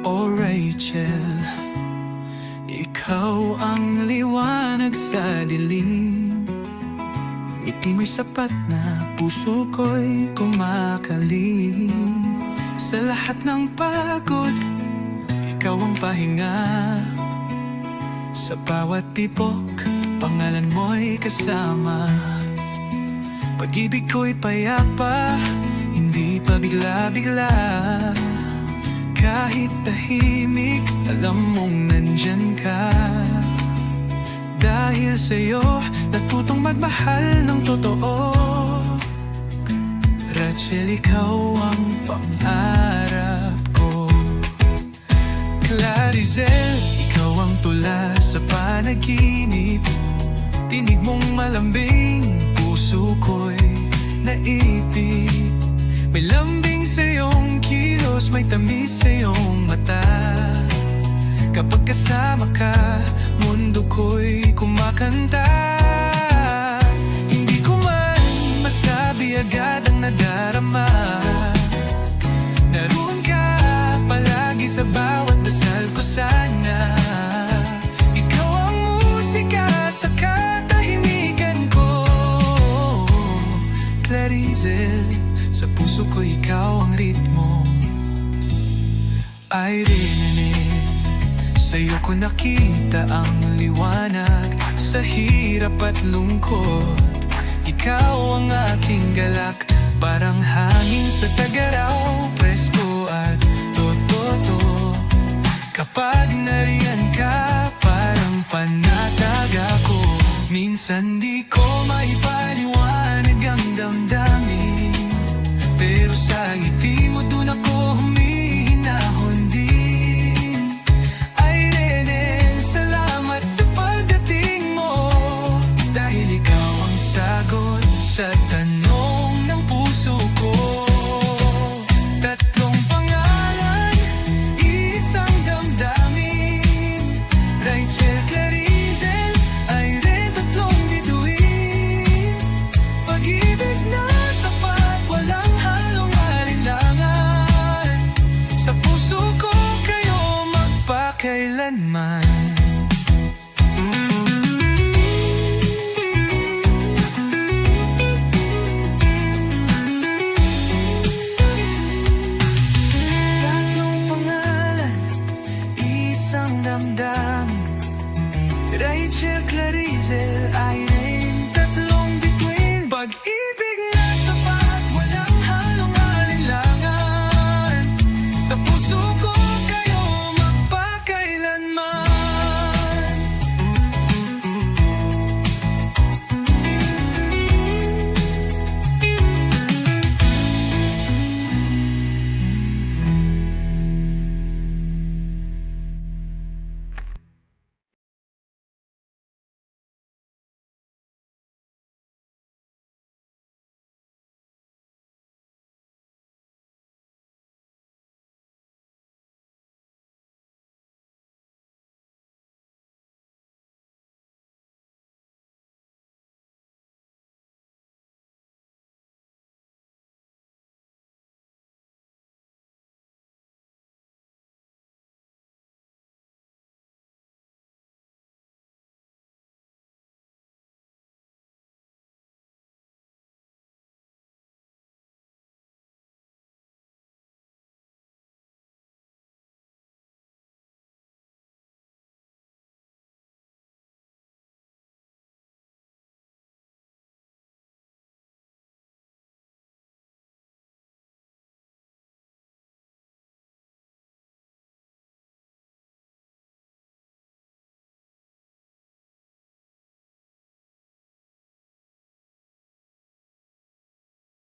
O Rachel, ikaw ang liwanag sa dilim. Ngiti mo'y sapat na puso ko'y kumakalim. Sa lahat ng pagod, ikaw ang pahinga. Sa bawat tipok, pangalan mo'y kasama. Pag-ibig ko'y payapa, hindi pa bigla-bigla. Kahit tahimik, alam mong nandyan ka. Dahil sa'yo, natutong magmahal ng totoo. Rachel, ikaw ang pangarap ko. Clarizel, ikaw ang tula sa panaginip. Tinig mong malambing, puso ko'y naipit. May lambing sa iyong kilos, may tamis sa iyong mata. Kapag kasama ka, mundo ko'y kumakanta. Hindi ko man masabi agad ang nadarama. Naroon ka palagi sa bawat dasal ko sana. Ikaw ang musika sa katahimikan ko. Clarizel, sa puso ko ikaw ang ritmo. Irene, sa'yo ko nakita ang liwanag. Sa hirap at lungkot, ikaw ang aking galak. Parang hangin sa Tagaraw, presko at totoo. Kapag nariyan ka, parang panatag ako. Minsan di ko maipaliwanag ang damdamin, pero sa ngiti mo dun ako humihinahon din. Irene, salamat sa pagdating mo. Dahil ikaw ang sagot sa tanong ng puso ko. Tatlong pangalan, isang damdamin. Rachel, Clarizel, Irene, tatlong bituin. Pag-ibig na tapat, walang halong alinlangan. Sa puso ko kayo magpakailanman. Tatlong pangalan, isang damdamin. Rachel, Clarizel,